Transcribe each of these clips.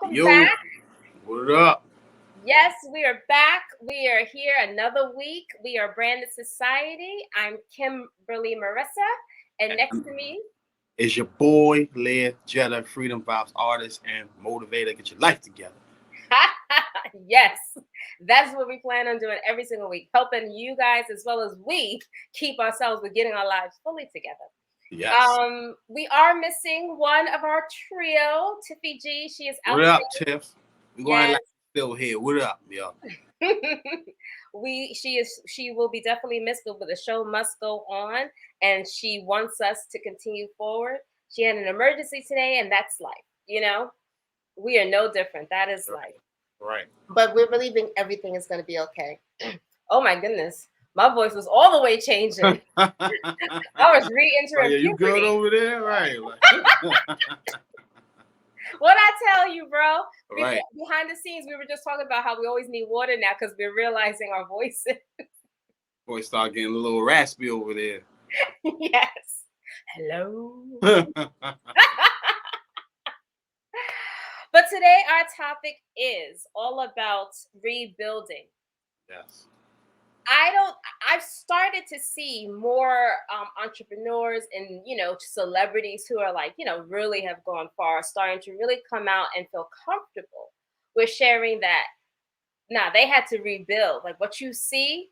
Welcome Yo, back. what up? Yes, we are back. We are here another week. We are Branded Society. I'm Kimberly Marissa, and next to me, It's your boy, Leah Jetta, Freedom Vibes artist and motivator. Get your life together. yes, that's what we plan on doing every single week, helping you guys as well as we keep ourselves with getting our lives fully together. Yes. We are missing one of our trio, Tiffy G. She is out What up, today. Tiff? We going Yes. like still here. What up, yo? She will be definitely missed, but the show must go on, and she wants us to continue forward. She had an emergency today, and that's life. We are no different. That is life. Right. But we're believing everything is going to be okay. Oh my goodness, my voice was all the way changing. Right. I was re-entering Yeah, you good puberty. over there? Right. What I tell you, bro? Right. Behind the scenes, we were just talking about how we always need water now because we're realizing our voices. Boy, start getting a little raspy over there. Yes. Hello. But today our topic is all about rebuilding. Yes. I've started to see more entrepreneurs and, celebrities who are like, really have gone far, starting to really come out and feel comfortable with sharing that. Nah, they had to rebuild. Like what you see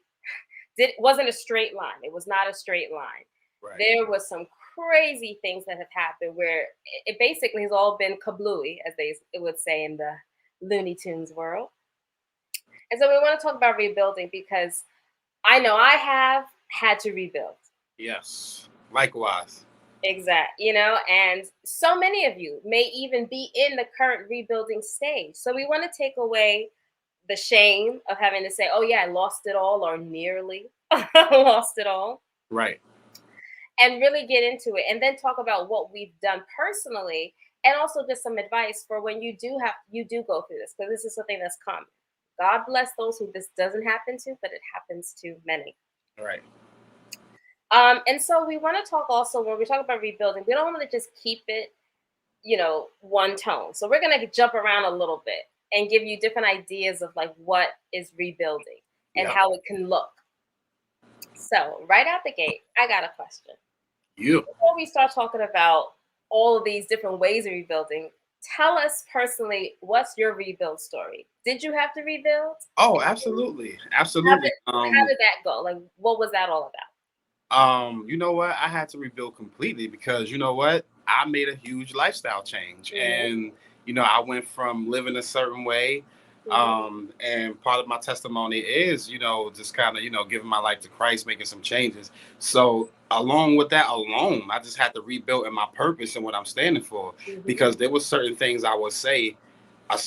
wasn't a straight line. It was not a straight line. Right. There was some crazy things that have happened where it basically has all been kablooey, as they would say in the Looney Tunes world. And so we want to talk about rebuilding because I know I have had to rebuild. Yes. Likewise. And so many of you may even be in the current rebuilding stage. So we want to take away the shame of having to say, oh, yeah, I lost it all or nearly lost it all. Right. And really get into it and then talk about what we've done personally and also just some advice for when you do go through this, because this is something that's common. God bless those who this doesn't happen to, but it happens to many. Right. And so we want to talk also when we talk about rebuilding, we don't want to just keep it, one tone. So we're going to jump around a little bit and give you different ideas of like what is rebuilding and how it can look. So right out the gate, I got a question. Before we start talking about all of these different ways of rebuilding, tell us personally, what's your rebuild story? Did you have to rebuild? Oh, absolutely. Absolutely. How did that go? Like, what was that all about? You know what? I had to rebuild completely because you know what? I made a huge lifestyle change. And I went from living a certain way. And part of my testimony is, just kind of, giving my life to Christ, making some changes. So along with that alone, I just had to rebuild in my purpose and what I'm standing for, because there were certain things I would say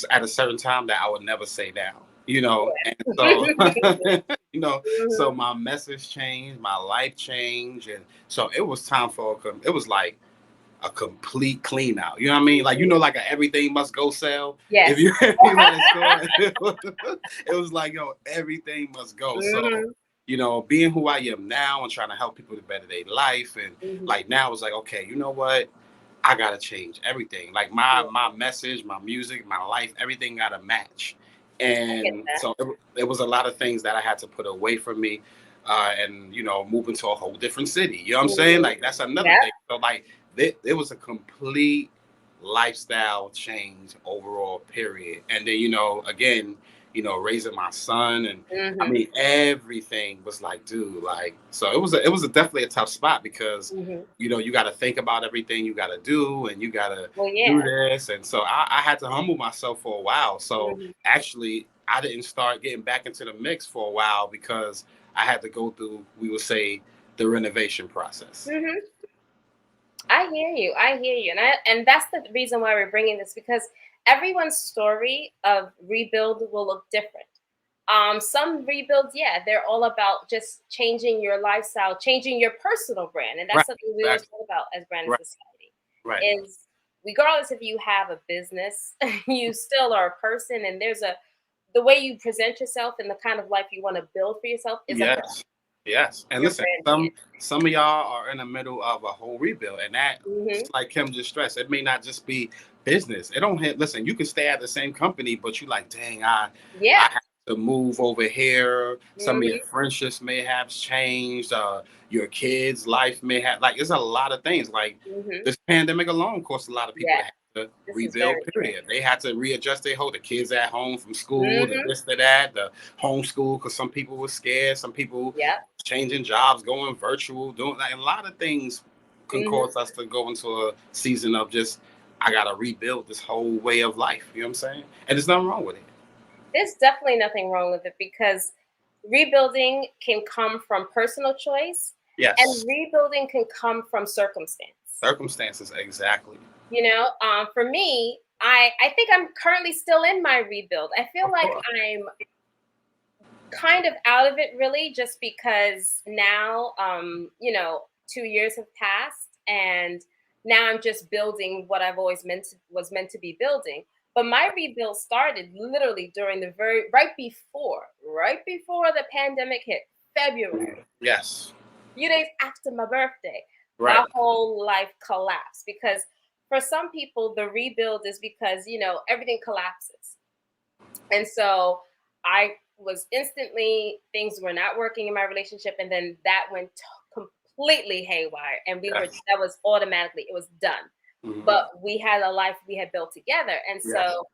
at a certain time that I would never say now. And so so my message changed, my life changed, and so it was time for it was like a complete clean out. You know what I mean? Like like a everything must go sell. Yes. If you it was like everything must go. So being who I am now and trying to help people to better their life, and like now it's like, okay, you know what? I gotta change everything. Like my message, my music, my life, everything gotta match. And so it was a lot of things that I had to put away from me, and move into a whole different city. You know what I'm saying? Like that's another thing. So like it was a complete lifestyle change overall. Period. And then again, raising my son, and I mean everything was like, dude, like so it was definitely a tough spot because you got to think about everything you got to do, and you got to do this, and so I had to humble myself for a while. So actually, I didn't start getting back into the mix for a while because I had to go through, we would say, the renovation process. I hear you. And that's the reason why we're bringing this, because everyone's story of rebuild will look different. Some rebuilds, they're all about just changing your lifestyle, changing your personal brand, and that's something we always talk about as Branded Society. Right. Is regardless if you have a business, you still are a person, and there's the way you present yourself and the kind of life you want to build for yourself is a brand. Yes, and Your listen, brand some of y'all are in the middle of a whole rebuild, and that, can. just like Kim just stressed, it may not just be business. It don't hit. Listen, you can stay at the same company, but you like, dang, I Yeah. have to move over here. Some of your Mhm. friendships may have changed. Your kids' life may have, like, there's a lot of things. Like, Mhm. this pandemic alone cost a lot of people Yeah. to have to This is rebuild. very true. Period. They had to readjust their whole. The kids at home from school, the Mhm. this, to that, the homeschool, because some people were scared. Some people Yep. changing jobs, going virtual, doing, like, a lot of things can Mhm. cause us to go into a season of just, I gotta rebuild this whole way of life. You know what I'm saying? And there's nothing wrong with it. There's definitely nothing wrong with it because rebuilding can come from personal choice Yes, and rebuilding can come from circumstance. circumstances, exactly. For me, I think I'm currently still in my rebuild. I feel Of like course. I'm kind of out of it really just because now 2 years have passed and now I'm just building what I've always was meant to be building. But my rebuild started literally during the very right before the pandemic hit, February. Yes, Few days after my birthday, my right. whole life collapsed because for some people the rebuild is because everything collapses. And so I was instantly, things were not working in my relationship. And then that went completely haywire. And Yes. that was automatically, it was done. Hmm. But we had a life we had built together. And Yes. so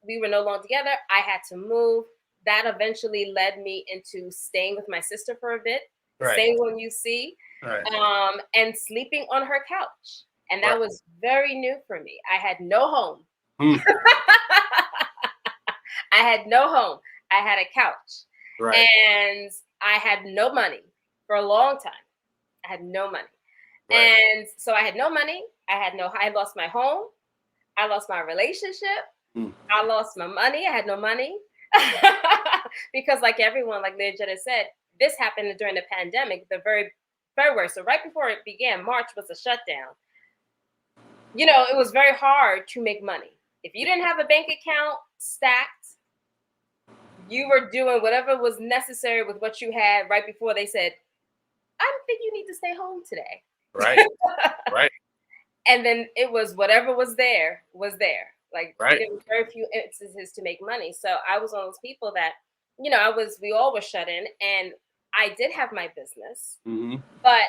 we were no longer together. I had to move. That eventually led me into staying with my sister for a bit, the Right. same one you see, Right. and sleeping on her couch. And Right. that was very new for me. I had no home. Mm. I had no home. I had a couch. Right. And I had no money for a long time. I had no money. Right. And so I had no money. I lost my home. I lost my relationship. Mm. I lost my money. I had no money. Because like everyone, like Leah said, this happened during the pandemic, the very, very worst. So right before it began, March was a shutdown. It was very hard to make money. If you didn't have a bank account stacked, you were doing whatever was necessary with what you had right before they said, I think you need to stay home today. Right. Right. And then it was whatever was there was there. Like Right. there were very few instances to make money. So I was one of those people that, we all were shut in and I did have my business, Hmm. but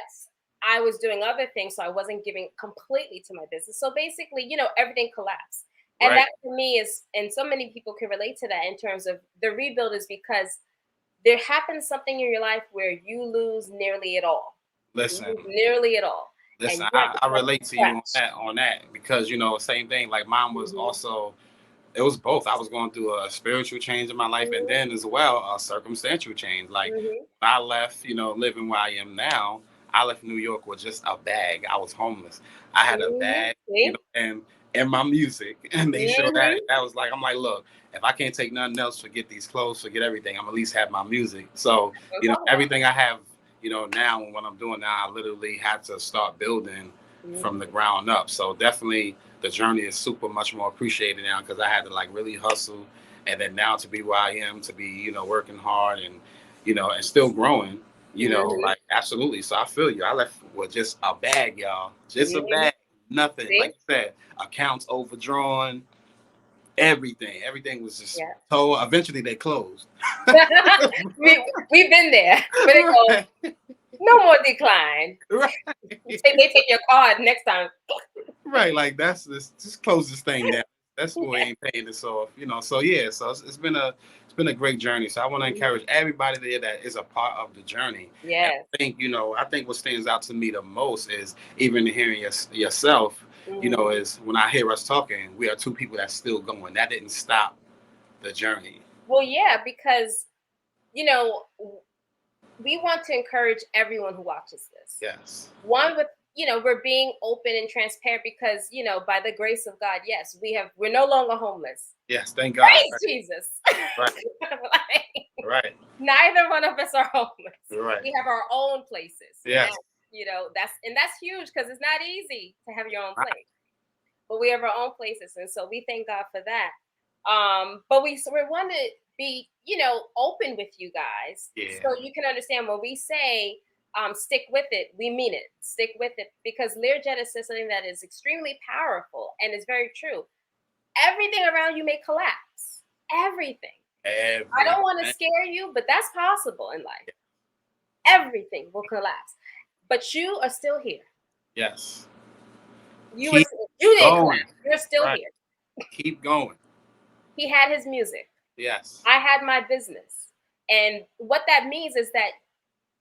I was doing other things. So I wasn't giving completely to my business. So basically, everything collapsed. And Right. that for me is, and so many people can relate to that in terms of the rebuild is because there happens something in your life where you lose nearly it all. You Listen. lose nearly it all. And Listen, you have to I start relate from to you scratch. on that because, same thing. Like, mine was Mhm, also, it was both. I was going through a spiritual change in my life, and mhm, then as well a circumstantial change. Like, mhm, when I left, living where I am now, I left New York with just a bag. I was homeless. I had a mhm. bag, See? and my music, and made sure that Mhm. that was like, I'm like, look, if I can't take nothing else, forget these clothes, forget everything. I'm at least have my music. So, That's all about. everything I have, now and what I'm doing now, I literally had to start building from the Mhm. ground up. So definitely the journey is super much more appreciated now because I had to, like, really hustle, and then now to be where I am, to be working hard, and and still growing. Mhm. Like, absolutely. So I feel you. I left with just a bag, y'all, just a Mhm. bag, nothing. See? Like you said, accounts overdrawn, everything was just. Yeah. So eventually they closed. We've been there. Where they go, Right, no more decline. right. They take your card next time. Right, like, that's this. Just close this thing down. That's who ain't paying this off, So yeah, so it's been a great journey. So I want to Mhm. encourage everybody there that is a part of the journey. And Yes. I think what stands out to me the most is even hearing yourself. Mhm. Is when I hear us talking, we are two people that's still going. That didn't stop the journey. Well, yeah, because you know, we want to encourage everyone who watches this. Yes, One with we're being open and transparent because by the grace of God, yes, we're no longer homeless. yes. Thank God. Praise Jesus. Right, Like, right, neither one of us are homeless. right. We have our own places, and Yes, that's huge because it's not easy to have your own place. But we have our own places, and so we thank God for that. But we wanted be, open with you guys Yeah. so you can understand when we say stick with it, we mean it. Stick with it because Learjet says something that is extremely powerful and is very true. Everything around you may collapse. Everything. I don't want to Everything. scare you, but that's possible in life. Everything will collapse, but you are still here. Yes. You were Keep you didn't going. collapse. You're still Right. here. Keep going. He had his music. Yes. I had my business. And what that means is that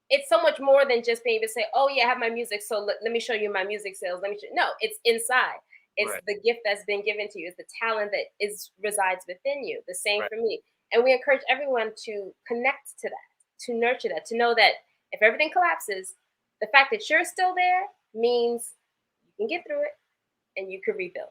it's so much more than just being able to say, "Oh yeah, I have my music, so let me show you my music sales." No, it's inside. It's Right. the gift that's been given to you. It's the talent that is resides within you. The same Right. for me. And we encourage everyone to connect to that, to nurture that, to know that if everything collapses, the fact that you're still there means you can get through it and you can rebuild.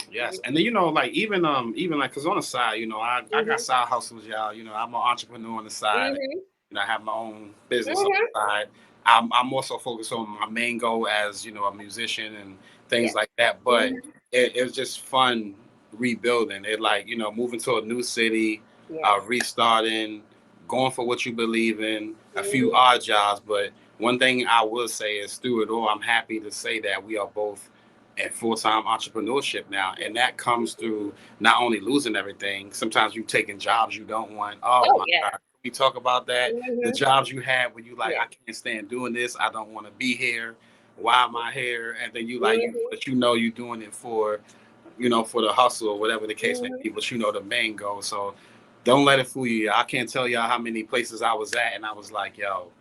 Yes. And then like even like because on the side, I got Mhm. side hustles, y'all. I'm an entrepreneur on the side. Mhm. I have my own business on Mhm. the side. I'm also focused on my main goal as a musician and things Yes. like that. But Mhm. it was just fun rebuilding. It like moving to a new city, Yes. restarting, going for what you believe in. A few Mhm. odd jobs, but one thing I will say is through it all, I'm happy to say that we are both in full-time entrepreneurship now, and that comes through not only losing everything. Sometimes you taking jobs you don't want. Oh Oh my yeah. God, we talk about that. The Mhm. jobs you had where you like, Yeah. I can't stand doing this. I don't want to be here. Why am I here? And then you like, Mhm. but you're doing it for, for the hustle or whatever the case may Mhm. be. But the main goal. So don't let it fool you. I can't tell y'all how many places I was at, and I was like, yo,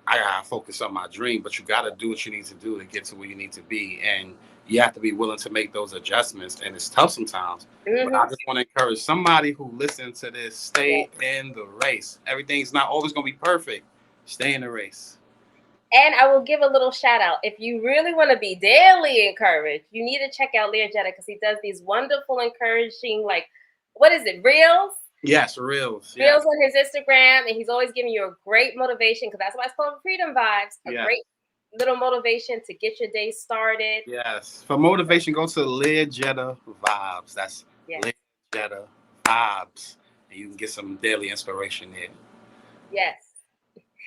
I gotta focus on my dream, but you gotta do what you need to do to get to where you need to be. And you have to be willing to make those adjustments. And it's tough sometimes. But I Mhm. just want to encourage somebody who listens to this, Yeah. stay in the race. Everything's not always gonna be perfect. Stay in the race. And I will give a little shout out. If you really want to be daily encouraged, you need to check out Learjet because he does these wonderful, encouraging, like, what is it, reels? Yes, reels. Reels Yes. on his Instagram. And he's always giving you a great motivation because that's why it's called Freedom Vibes. A Yes. great little motivation to get your day started. Yes. For motivation, go to Learjet Vibes. That's Yes. Learjet Vibes. And you can get some daily inspiration there. Yes.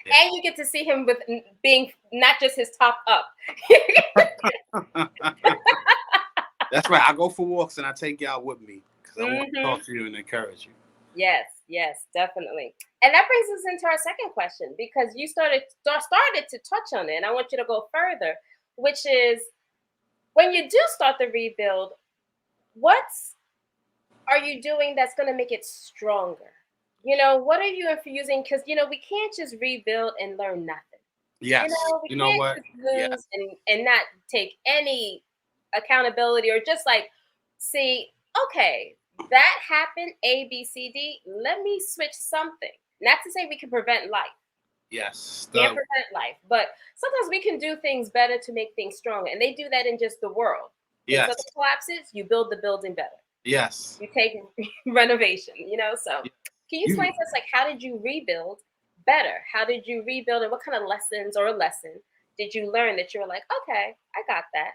Yeah. And you get to see him with being not just his top up. That's right. I go for walks and I take y'all with me because I want to Hmm. talk to you and encourage you. Yes, yes, definitely. And that brings us into our second question because you started to touch on it, and I want you to go further, which is when you do start the rebuild, what are you doing that's going to make it stronger? What are you infusing? Because we can't just rebuild and learn nothing. Yes. We You know can't what? just Yeah. lose and not take any accountability or just like see, okay, that happened, A, B, C, D. Let me switch something. Not to say we can prevent life. Yes. Can't prevent life, but sometimes we can do things better to make things stronger. And they do that in just the world. When Yes. something collapses, you build the building better. Yes. You take renovation, so Yeah. can you explain You to us like how did you rebuild better? How did you rebuild and what kind of lessons or a lesson did you learn that you were like, okay, I got that?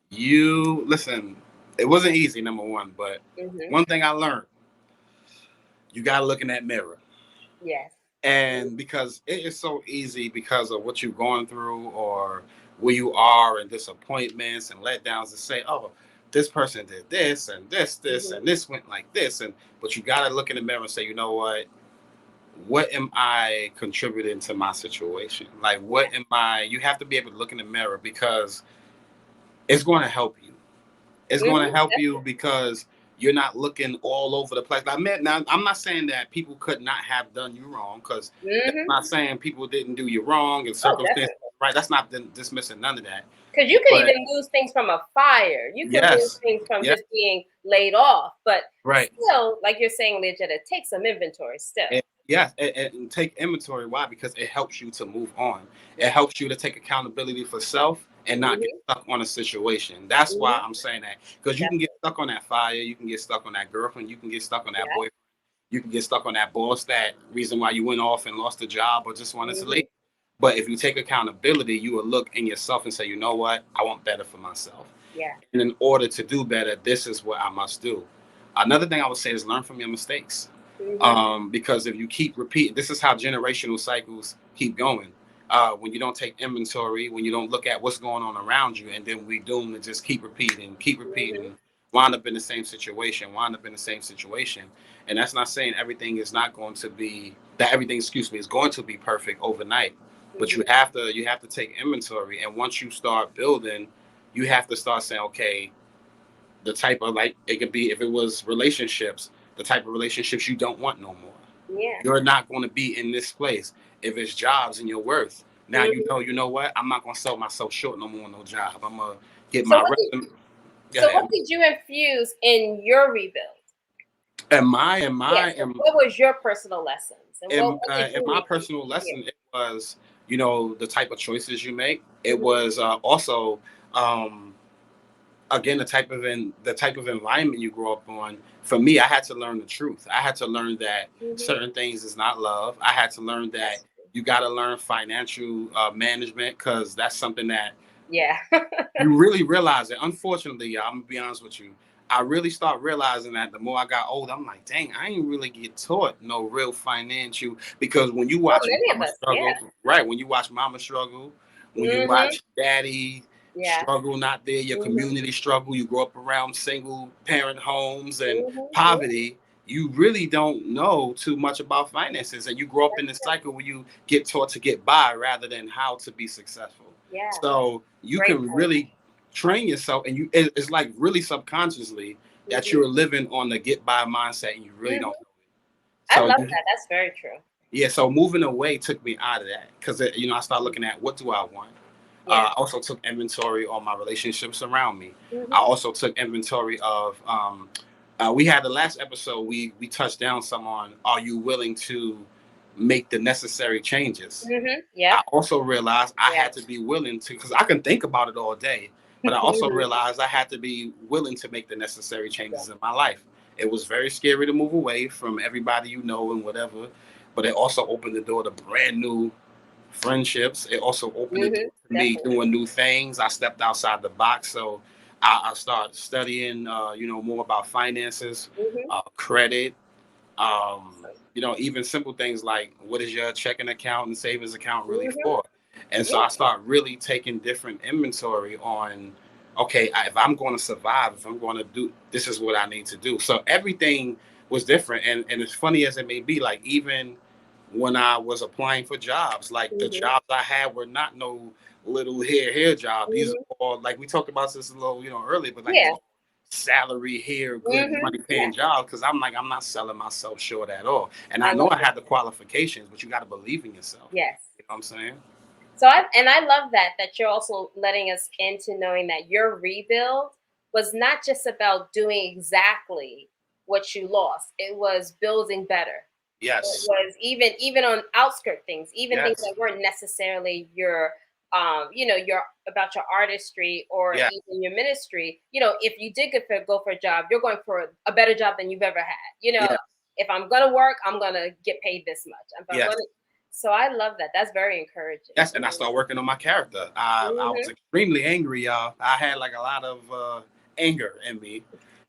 you listen. It wasn't easy, number one, but Hmm. one thing I learned, you gotta look in that mirror. Yes. And because it is so easy because of what you're going through or where you are and disappointments and letdowns to say, oh, this person did this and this Hmm. and this went like this. And but you gotta look in the mirror and say, you know what am I contributing to my situation? Like Yeah. what am I you have to be able to look in the mirror because it's going to help you. It's going to Hmm. help you because you're not looking all over the place. Now, I'm not saying that people could not have done you wrong because that's Hmm. not saying people didn't do you wrong and Oh, circumstances, definitely. right? That's not dismissing none of that. Because you could But even lose things from a fire. You can lose yes, things from yeah, just being laid off. But right. still, like you're saying, legit, it takes some inventory still. Yes, and take inventory. Why? Because it helps you to move on. It Yeah. helps you to take accountability for self and not get Hmm. stuck on a situation. That's why Hmm. I'm saying that because you can get Definitely. stuck on that fire. You can get stuck on that girlfriend. You can get stuck on that Yeah. boyfriend. You can get stuck on that boss. That reason why you went off and lost a job or just wanted to leave. Hmm. But if you take accountability, you will look in yourself and say, you know what? I want better for myself. Yeah. And in order to do better, this is what I must do. Another thing I would say is learn from your mistakes. Because if you keep repeating, this is how generational cycles keep going. When you don't take inventory, when you don't look at what's going on around you, and then we doom to just keep repeating, wind up in the same situation, wind up in the same situation. And that's not saying everything is not going to be that everything, excuse me, is going to be perfect overnight. But you have to take inventory, and once you start building, you have to start saying, okay, the type of, like, it could be, if it was relationships, the type of relationships you don't want no more. Yeah. You're not going to be in this place. If it's jobs and your worth, now you know what? I'm not going to sell myself short no more on no job. I'm gonna get So my what did, resume. Go so ahead. what did you infuse in your rebuild? And my and Yeah. my So and what was your personal lessons, and what did in you my infuse personal in you? lesson, it was, the type of choices you make. It Mhm. was also, um, again, the type of environment you grow up on. For me, I had to learn the truth. I had to learn that Mhm. certain things is not love. I had to learn that That's true. you got to learn financial management, because that's something that Yeah. you really realize it. Unfortunately, y'all, I'm gonna be honest with you. I really start realizing that the more I got older, I'm like, dang, I ain't really get taught no real financial. Because when you Well, watch many of mama us. Yeah. struggle, right? When you watch mama struggle, when you Mhm. watch daddy Yeah. struggle, not there, your Mhm. community struggle, you grow up around single parent homes and Mhm. Yeah. poverty, you really don't know too much about finances. And you grow up in this cycle where you get taught to get by rather than how to be successful. Yeah. So you Great can point. really train yourself, and it's like really subconsciously that Mhm. you're living on the get by mindset, and you really don't Mhm. know it. I So love that. That's very true. so moving away took me out of that, because I started Mhm. looking at what do I want. Yeah. I also took inventory on my relationships around me. I Mhm. also took inventory of, we had the last episode, we touched down some on, are you willing to make the necessary changes. Mhm. Yep. I also realized I Yeah. had to be willing to, because I can think about it all day, but I also Mhm. realized I had to be willing to make the necessary Yeah. changes in my life. It was very scary to move away from everybody and whatever, but it also opened the door to brand new friendships. It also opened the Mhm. door to me Definitely. doing new things. I stepped outside the box, so I started studying, more about finances, Mhm. credit, Awesome. even simple things like, what is your checking account and savings account really Mhm. for? And so Yeah. I start really taking different inventory on, okay, if I'm going to survive, if I'm going to do, this is what I need to do. So everything was different. And as funny as it may be, like, even when I was applying for jobs, like, the Mhm. jobs I had were not no little hair job. These Mhm. are all, like, we talked about this a little, earlier, but like, Yeah. these salary here, good Mhm. money Yeah. paying job, because I'm like, I'm not selling myself short at all. And I I know love I it. had the qualifications, but you got to believe in yourself. Yes. You know what I'm saying? So I love that you're also letting us into knowing that your rebuild was not just about doing exactly what you lost. It was building better. It Yes. was even on outskirt things, even things Yes. that weren't necessarily your your about your artistry or Yeah. even your ministry. If you did go for a job, you're going for a better job than you've ever had. Yeah. If I'm gonna work, I'm gonna get paid this much. If I'm Yes. gonna So I love that. That's very encouraging. Yes. And I started working on my character. I was Mhm. extremely angry, y'all. I had like a lot of anger in me,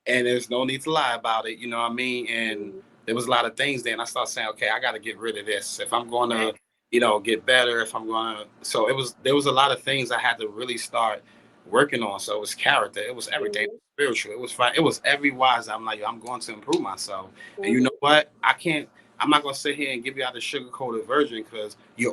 and there's no need to lie about it. You know what I mean? And Mhm. there was a lot of things there, and I started saying, okay, I got to get rid of this if I'm going Okay. to, get better. If I'm going to, so there was a lot of things I had to really start working on. So it was character, it was everything, Mhm. spiritual, it was fine, it was every wise. I'm like, yo, I'm going to improve myself, and you know Mhm. what? I can't. I'm not gonna sit here and give you out the sugar coated version, because we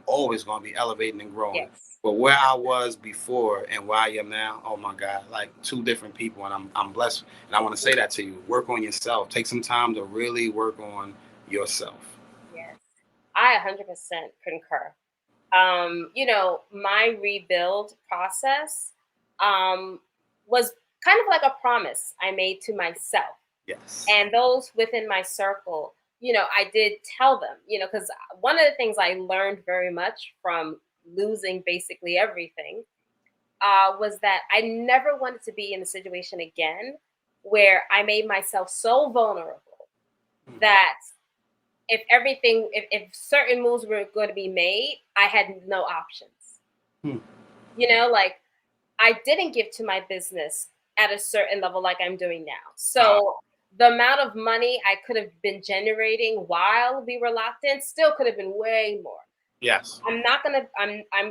always gonna be elevating and growing. Yes. But where I was before and where I am now, oh my God, like two different people, and I'm blessed. And I want to say that to you: work on yourself. Take some time to really work on yourself. Yes. I 100% concur. My rebuild process um, was kind of like a promise I made to myself Yes. and those within my circle. I did tell them, because one of the things I learned very much from losing basically everything was that I never wanted to be in a situation again where I made myself so vulnerable that if certain moves were going to be made, I had no options. Hmm. Like I didn't give to my business at a certain level like I'm doing now. Uh, So the amount of money I could have been generating while we were locked in still could have been way more. Yes. I'm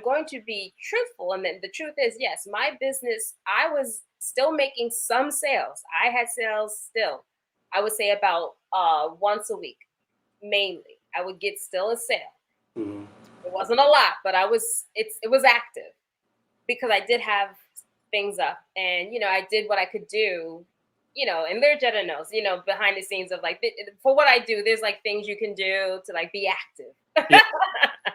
going to be truthful. And then the truth is, yes, my business, I was still making some sales. I had sales still. I would say about once a week, mainly. I would get still a sale. Mm-hmm. It wasn't a lot, but it was active because I did have things up, and I did what I could do, and Learjetta knows, behind the scenes of like for what I do, there's like things you can do to like be active. Yeah.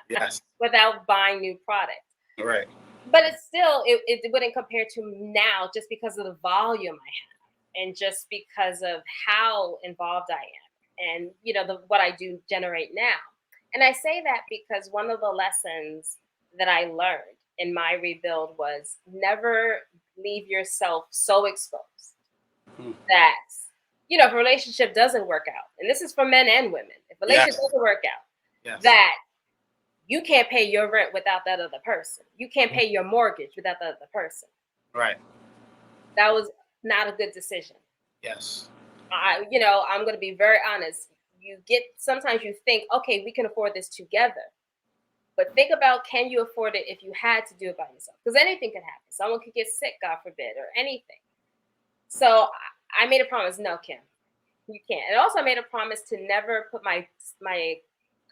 Yes. Without buying new products. Right. But it's still it wouldn't compare to now just because of the volume I have and just because of how involved I am and what I do generate now. And I say that because one of the lessons that I learned in my rebuild was never leave yourself so exposed that if a relationship doesn't work out, and this is for men and women, if a relationship doesn't work out, that you can't pay your rent without that other person. You can't pay your mortgage without that other person. Right. That was not a good decision. Yes. I'm going to be very honest. Sometimes you think, okay, we can afford this together. But think about, can you afford it if you had to do it by yourself? Because anything could happen. Someone could get sick, God forbid, or anything. So I made a promise. No, Kim, you can't. And also I made a promise to never put my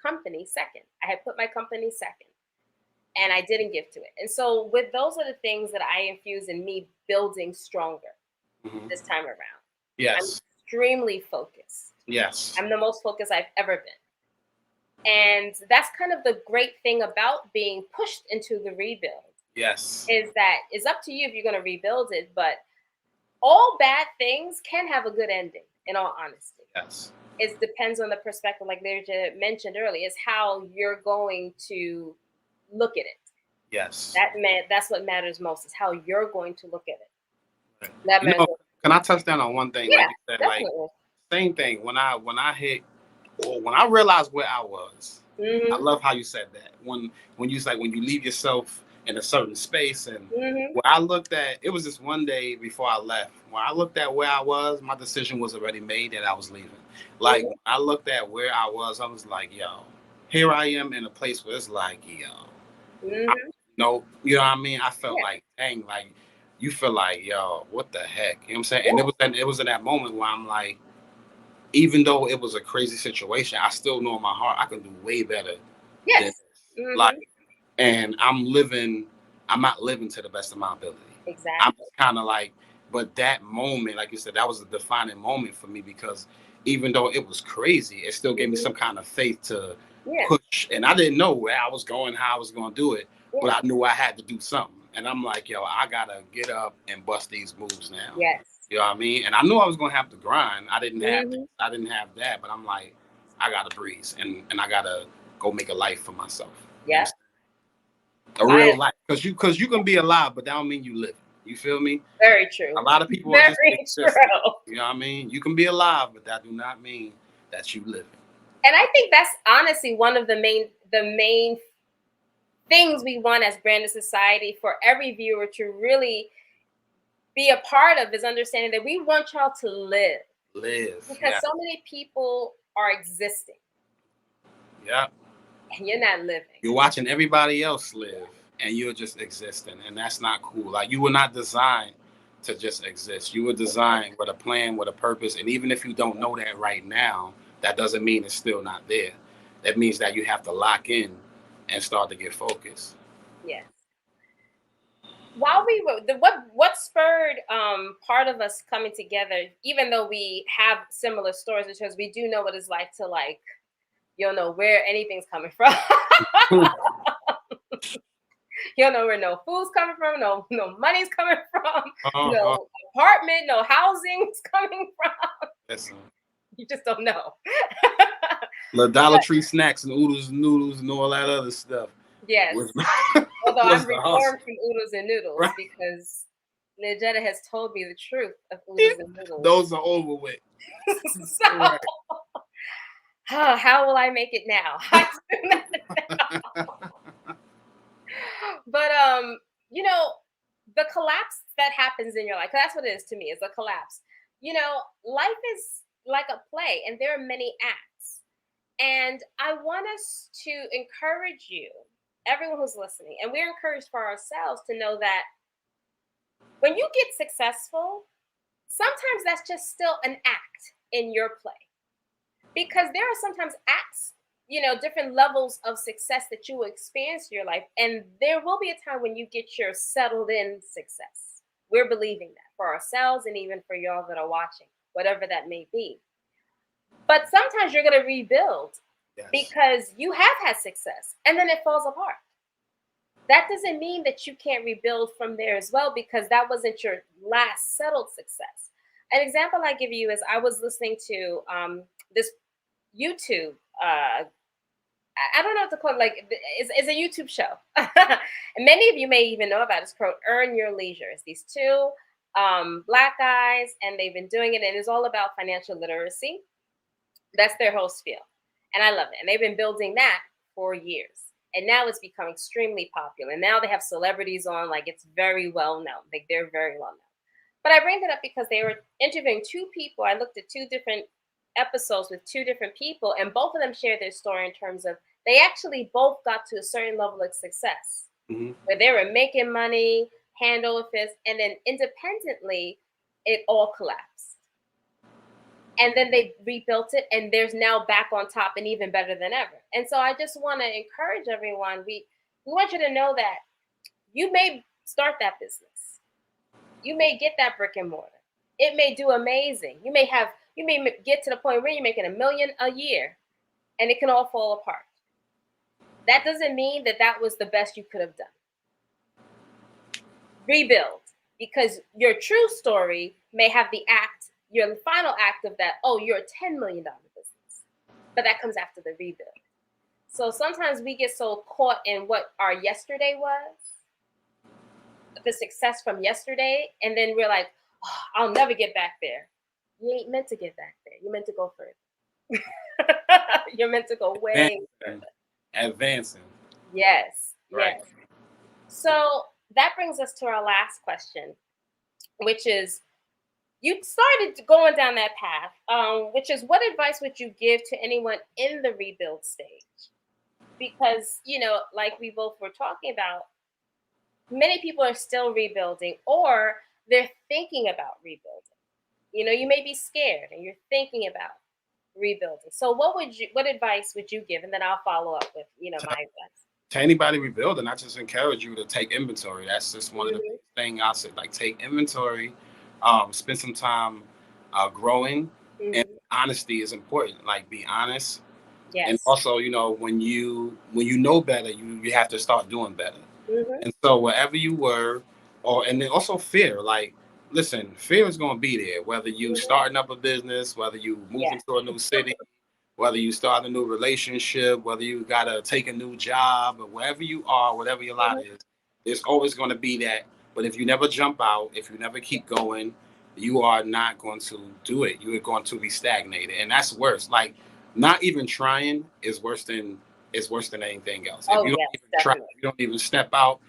company second. I had put my company second and I didn't give to it. And so those are the things that I infuse in me building stronger this time around. Yes. I'm extremely focused. Yes. I'm the most focused I've ever been. And that's kind of the great thing about being pushed into the rebuild. Yes. Is that it's up to you if you're going to rebuild it, but all bad things can have a good ending, in all honesty. Yes. It depends on the perspective, like Learjetta mentioned earlier, is how you're going to look at it. Yes. That's what matters most, is how you're going to look at it. Right. Can I touch down on one thing? Yeah, like you said, definitely. like same thing. When I realized where I was, I love how you said that. When you leave yourself in a certain space, and when I looked at, it was just one day before I left. When I looked at where I was, my decision was already made that I was leaving. Like when I looked at where I was like, yo, here I am in a place where it's like, yo, you know what I mean? I felt like, dang, like you feel like, yo, what the heck? You know what I'm saying? And it was in that moment where I'm like, even though it was a crazy situation, I still know in my heart I can do way better. Yes. Like, and I'm not living to the best of my ability. Exactly. I'm kind of like, but that moment, like you said, that was a defining moment for me, because even though it was crazy, it still gave me some kind of faith to push. And I didn't know where I was going, how I was going to do it, but I knew I had to do something. And I'm like, yo, I gotta get up and bust these moves now. Yes. You know what I mean? And I knew I was gonna have to grind. I didn't have that, but I'm like, I gotta breathe and I gotta go make a life for myself. Yeah. A real life. Because you can be alive, but that don't mean you live. You feel me? Very true. A lot of people are just true. You know what I mean? You can be alive, but that do not mean that you live. And I think that's honestly one of the main things we want as Branded Society for every viewer to really be a part of, is understanding that we want y'all to live. Because so many people are existing. Yeah. And you're not living. You're watching everybody else live and you're just existing. And that's not cool. Like, you were not designed to just exist. You were designed with a plan, with a purpose. And even if you don't know that right now, that doesn't mean it's still not there. That means that you have to lock in and start to get focused. Yes. While we were, what spurred part of us coming together, even though we have similar stories, because we do know what it's like to, like, you don't know where anything's coming from. You don't know where no food's coming from, no money's coming from, no apartment, no housing's coming from. Listen. You just don't know. The Dollar Tree snacks and oodles and noodles and all that other stuff. Yes. Although I'm reformed from oodles and noodles, because Learjetta has told me the truth of oodles and noodles. Those are over with. So, how will I make it now? But the collapse that happens in your life, 'cause that's what it is to me, is a collapse. Life is like a play, and there are many acts. And I want us to encourage you, everyone who's listening, and we're encouraged for ourselves to know that when you get successful, sometimes that's just still an act in your play. Because there are sometimes acts, different levels of success that you will experience in your life. And there will be a time when you get your settled in success. We're believing that for ourselves and even for y'all that are watching, whatever that may be. But sometimes you're going to rebuild because you have had success and then it falls apart. That doesn't mean that you can't rebuild from there as well, because that wasn't your last settled success. An example I give you is I was listening to this YouTube. I don't know what to call it. Like, it's a YouTube show. And many of you may even know about it. It's called Earn Your Leisure. It's these two Black guys, and they've been doing it, and it's all about financial literacy. That's their whole spiel. And I love it. And they've been building that for years. And now it's become extremely popular. And now they have celebrities on, like, it's very well known. Like, they're very well known. But I bring that up because they were interviewing two people. I looked at two different episodes with two different people, and both of them shared their story in terms of they actually both got to a certain level of success where they were making money, hand over fist, and then independently, it all collapsed. And then they rebuilt it, and there's now back on top and even better than ever. And so I just want to encourage everyone. We want you to know that you may start that business. You may get that brick and mortar. It may do amazing. You may get to the point where you're making $1 million a year, and it can all fall apart. That doesn't mean that that was the best you could have done. Rebuild, because your true story may have your final act of that, oh, you're a $10 million business. But that comes after the rebuild. So sometimes we get so caught in what our yesterday was, the success from yesterday, and then we're like, oh, I'll never get back there. You ain't meant to get back there. You're meant to go further. You're meant to go way further. Advancing. Yes. Right. Yes. So that brings us to our last question, which is, you started going down that path, which is, what advice would you give to anyone in the rebuild stage? Because, like we both were talking about, many people are still rebuilding, or they're thinking about rebuilding. You may be scared and you're thinking about rebuilding. So what advice would you give? And then I'll follow up with, my advice. To anybody rebuilding, I just encourage you to take inventory. That's just one of the big things I said. Like, take inventory, spend some time growing, and honesty is important. Like, be honest. Yes. And also, when you know better, you have to start doing better. And so wherever you were, and then also fear. Like, listen, fear is going to be there, whether you starting up a business, whether you moving to a new city, whether you start a new relationship, whether you got to take a new job, or wherever you are, whatever your lot is, there's always going to be that. But if you never jump out, if you never keep going, you are not going to do it. You are going to be stagnated. And that's worse. Like, not even trying is worse than anything else. If you don't even try, you don't even step out,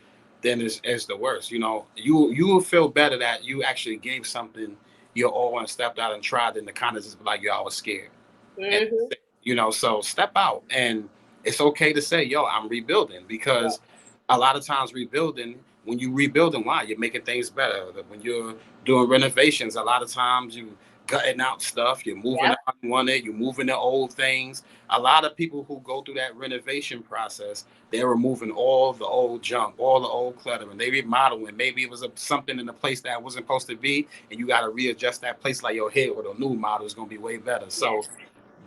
then it's the worst. You will feel better that you actually gave something your all and stepped out and tried, than the kind of just like, yo, I was scared. And, so step out, and it's okay to say, yo, I'm rebuilding, because a lot of times when you rebuilding, why? You're making things better. When you're doing renovations, a lot of times you gutting out stuff, you're moving you're moving the old things. A lot of people who go through that renovation process, they're removing all the old junk, all the old clutter, and they remodeling. Maybe it was something in the place that wasn't supposed to be, and you got to readjust that place. Like, your head with a new model is going to be way better. So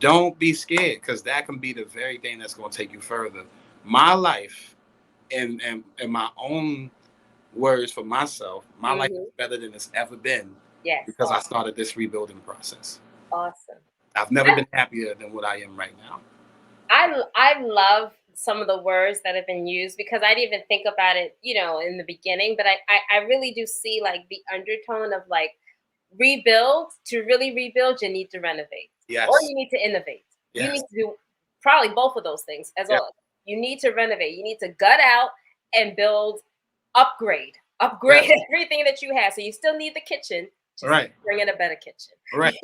don't be scared, because that can be the very thing that's going to take you further. My life, and my own words for myself, my life is better than it's ever been. Yes. Because I started this rebuilding process. Awesome. I've never been happier than what I am right now. I love some of the words that have been used, because I didn't even think about it, in the beginning, but I really do see, like, the undertone of, like, rebuild. To really rebuild, you need to renovate. Yes. Or you need to innovate. Yes. You need to do probably both of those things as well. You need to renovate. You need to gut out and upgrade everything that you have. So you still need the kitchen, Just bring in a better kitchen. Right.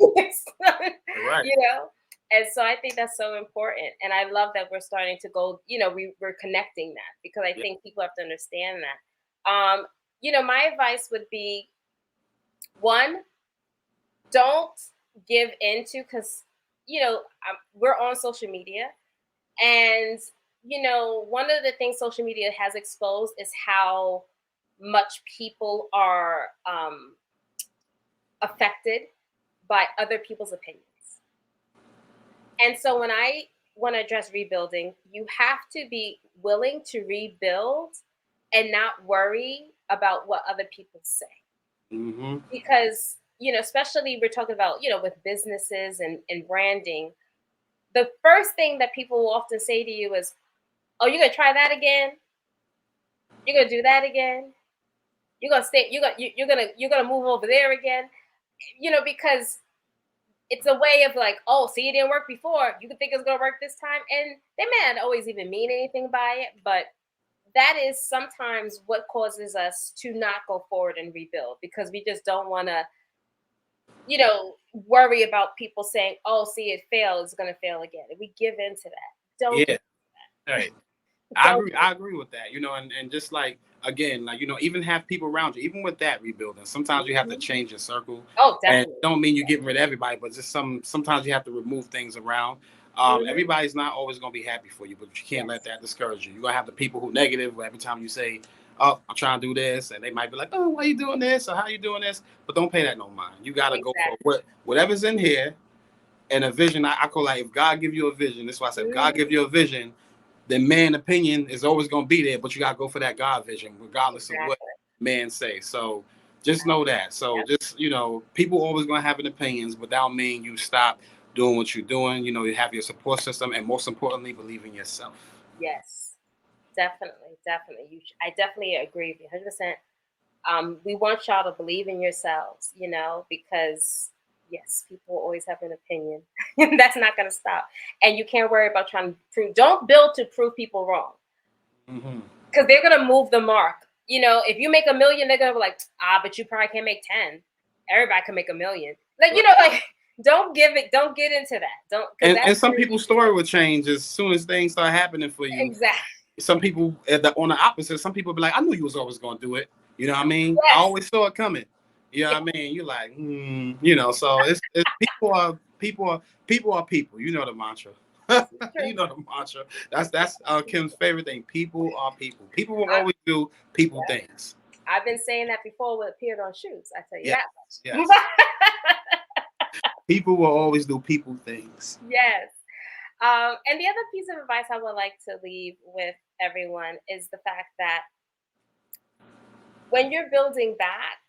Right. You know? And so I think that's so important. And I love that we're starting to go, we're connecting that, because I think people have to understand that. My advice would be, one, don't give into, because, we're on social media. And, one of the things social media has exposed is how much people are affected by other people's opinions. And so when I want to address rebuilding, you have to be willing to rebuild and not worry about what other people say. Mm-hmm. Because, especially we're talking about, with businesses and branding, the first thing that people will often say to you is, oh, you're going to try that again? You're going to do that again? You're going to stay, you're going to move over there again? Because it's a way of like, oh, see, it didn't work before. You can think it's going to work this time. And they may not always even mean anything by it, but that is sometimes what causes us to not go forward and rebuild, because we just don't want to, worry about people saying, oh, see, it failed, it's going to fail again. If we give into that, don't. Yeah. Right. I agree with that, and just like, again, like, even have people around you, even with that rebuilding, sometimes you have to change your circle. Oh, definitely. And don't mean you get rid of everybody, but just sometimes you have to remove things around. Everybody's not always going to be happy for you, but you can't let that discourage you. You're going to have the people who negative every time you say, oh, I'm trying to do this, and they might be like, oh, why are you doing this, or how are you doing this? But don't pay that no mind. You got to go for whatever's in here, and a vision. I call, like, if God give you a vision, that's why I said, if God give you a vision, then man opinion is always going to be there, but you got to go for that God vision, regardless of what man say. So just know that. So just, people always going to have an opinions, but that don't mean you stop doing what you're doing. You have your support system, and most importantly, believe in yourself. Yes, definitely. I definitely agree with you 100%. We want y'all to believe in yourselves, because yes, people always have an opinion. That's not going to stop. And you can't worry about trying to don't build to prove people wrong. Because they're going to move the mark. If you make $1 million, they're going to be like, but you probably can't make 10. Everybody can make $1 million. Like, don't get into that. And some people's story will change as soon as things start happening for you. Exactly. Some people on the opposite, some people be like, I knew you was always going to do it. You know what I mean? Yes. I always saw it coming. You know what I mean? You're like, so it's people are people. You know the mantra. You know the mantra. That's Kim's favorite thing. People are people. People will always do people things. I've been saying that before with appeared on shoes. I tell you that much. Yes. People will always do people things. Yes. And the other piece of advice I would like to leave with everyone is the fact that when you're building back,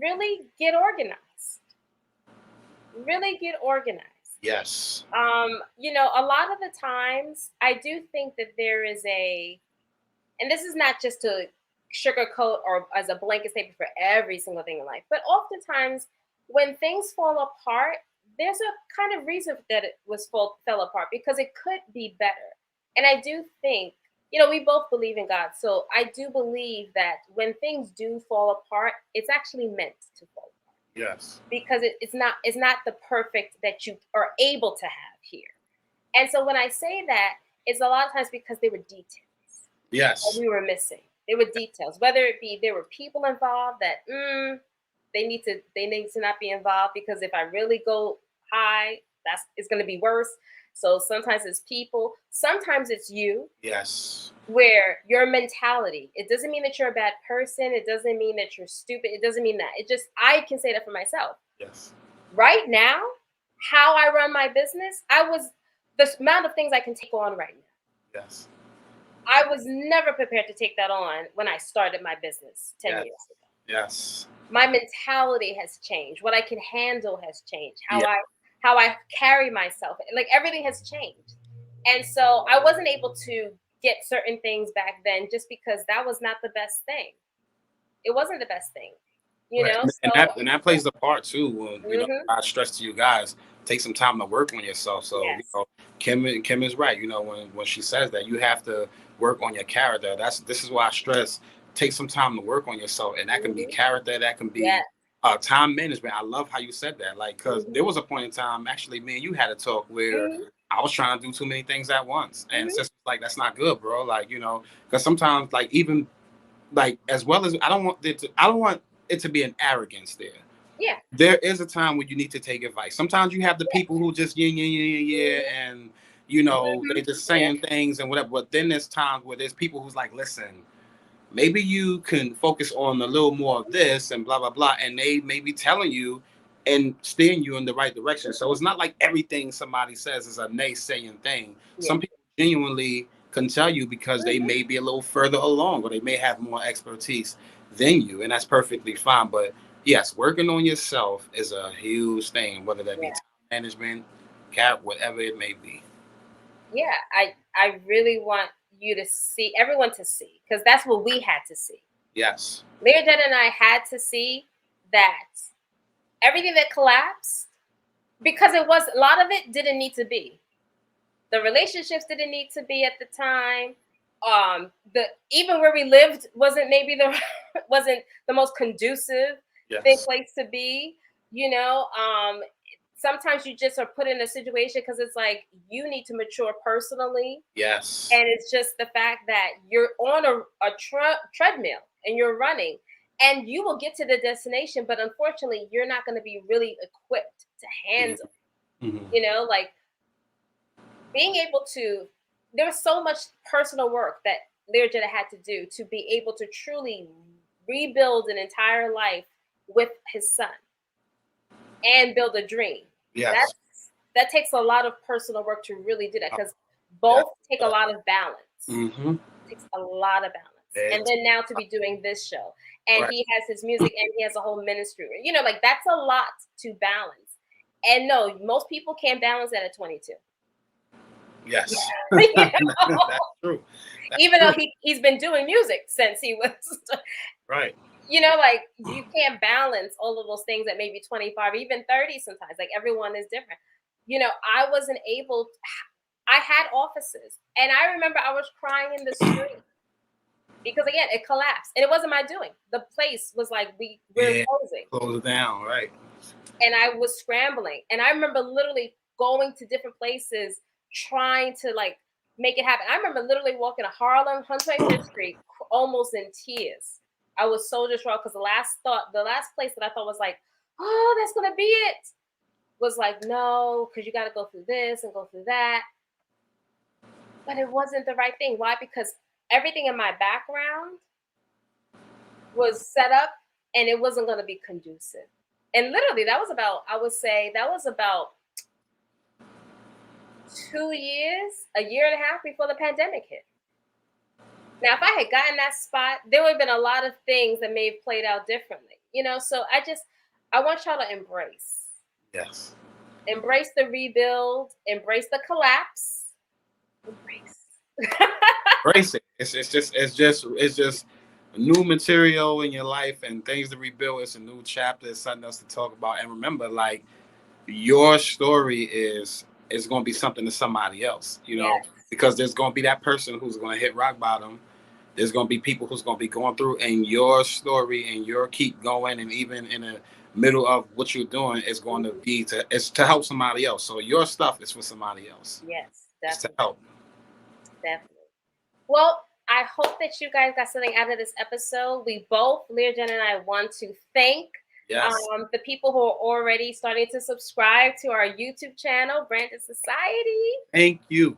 really get organized. Really get organized. Yes. A lot of the times I do think that there is and this is not just to sugarcoat or as a blanket statement for every single thing in life, but oftentimes when things fall apart, there's a kind of reason that it fell apart, because it could be better. And I do think, we both believe in God. So I do believe that when things do fall apart, it's actually meant to fall apart. Yes. Because it's not the perfect that you are able to have here. And so when I say that, it's a lot of times because there were details. Yes. That we were missing. There were details, whether it be there were people involved that they need to not be involved, because if I really go high, it's going to be worse. So sometimes it's people, sometimes it's you. Yes. Where your mentality, it doesn't mean that you're a bad person. It doesn't mean that you're stupid. It doesn't mean that. I can say that for myself. Yes. Right now, how I run my business, the amount of things I can take on right now. Yes. I was never prepared to take that on when I started my business 10 years ago. Yes. My mentality has changed. What I can handle has changed. How I carry myself, like everything has changed. And so I wasn't able to get certain things back then just because that was not the best thing. It wasn't the best thing, right. And that plays a part too. I stress to you guys, take some time to work on yourself. So Kim is right. When she says that, you have to work on your character. This is why I stress take some time to work on yourself, and that can be character, that can be Yes. time management. I love how you said that, like, because there was a point in time, actually, me and you had a talk where I was trying to do too many things at once, and it's just like, that's not good, bro. Like, you know, because sometimes, like, even like, as well as I don't want it to be an arrogance there. Yeah. There is a time when you need to take advice. Sometimes you have the people who just yeah, and you know, they just saying things and whatever. But then there's times where there's people who's like, listen, maybe you can focus on a little more of this and blah blah blah, and they may be telling you and steering you in the right direction. So it's not like everything somebody says is a naysaying thing. Some people genuinely can tell you because they may be a little further along, or they may have more expertise than you, and that's perfectly fine. But yes, working on yourself is a huge thing, whether that be time management, whatever it may be. Yeah, I really want you to see, everyone to see, because that's what we had to see. Yes. Learjet and I had to see that everything that collapsed, because it was, a lot of it didn't need to be. The relationships didn't need to be at the time. The even where we lived wasn't maybe the wasn't the most conducive place to be. You know, sometimes you just are put in a situation because it's like you need to mature personally. Yes. And it's just the fact that you're on a treadmill and you're running, and you will get to the destination, but unfortunately, you're not going to be really equipped to handle. You know, like, being able to, there was so much personal work that Learjet had to do to be able to truly rebuild an entire life with his son and build a dream. Yes. That takes a lot of personal work to really do that, because both take a lot of balance. It takes a lot of balance. And then now to be doing this show, and he has his music, and he has a whole ministry. You know, like, that's a lot to balance. And no, most people can't balance that at 22. Yes. You know? That's true. Even though he's been doing music since he was right. You know, like, you can't balance all of those things at maybe 25, even 30 sometimes. Like, everyone is different. You know, I wasn't able I had offices, and I remember I was crying in the street because, again, it collapsed, and it wasn't my doing. The place was like, we're closing. Close it down, right. And I was scrambling, and I remember literally going to different places trying to, like, make it happen. I remember literally walking to Harlem, 125th Street, almost in tears. I was so distraught because the last place that I thought was like, oh, that's gonna be it, was like, no, because you got to go through this and go through that. But it wasn't the right thing. Why? Because everything in my background was set up, and it wasn't going to be conducive. And literally, that was about, I would say, that was about 2 years, a year and a half before the pandemic hit. Now, if I had gotten that spot, there would have been a lot of things that may have played out differently. You know, so I want y'all to embrace. Yes. Embrace the rebuild. Embrace the collapse. Embrace. Embrace it. It's just new material in your life and things to rebuild. It's a new chapter. It's something else to talk about. And remember, like, your story is going to be something to somebody else. You know, because there's going to be that person who's going to hit rock bottom. There's going to be people who's going to be going through, and your story and your keep going, and even in the middle of what you're doing is going to be to help somebody else. So your stuff is for somebody else. Yes, definitely. It's to help. Definitely. Well, I hope that you guys got something out of this episode. We both, Learjet and I, want to thank the people who are already starting to subscribe to our YouTube channel, Branded Society. Thank you.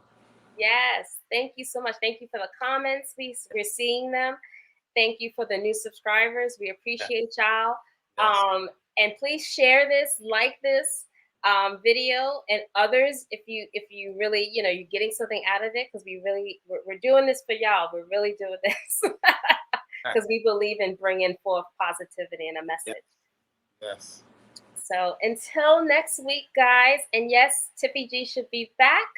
Yes, thank you so much. Thank you for the comments. We're seeing them. Thank you for the new subscribers. We appreciate y'all. Yes. And please share this, like this video, and others if you really, you know, you're getting something out of it, because we're doing this for y'all. We're really doing this because we believe in bringing forth positivity and a message. Yes. So until next week, guys, and yes, Tippy G should be back,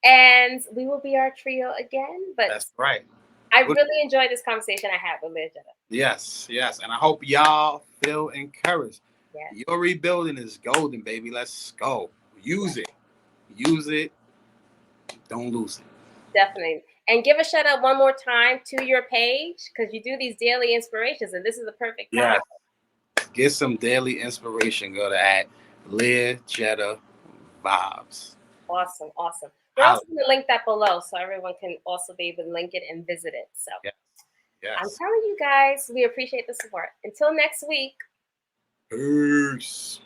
and we will be our trio again. But that's right. I really enjoyed this conversation I had with Learjet. Yes, and I hope y'all feel encouraged. Yes. Your rebuilding is golden, baby. Let's go. Use it. Don't lose it. Definitely. And give a shout out one more time to your page because you do these daily inspirations, and this is the perfect time. Yeah. Get some daily inspiration. Go to at Leah Jetta Vibes. Awesome, awesome. We're also going to link that below so everyone can also be able to link it and visit it. So Yes. Yes. I'm telling you guys, we appreciate the support. Until next week. Peace.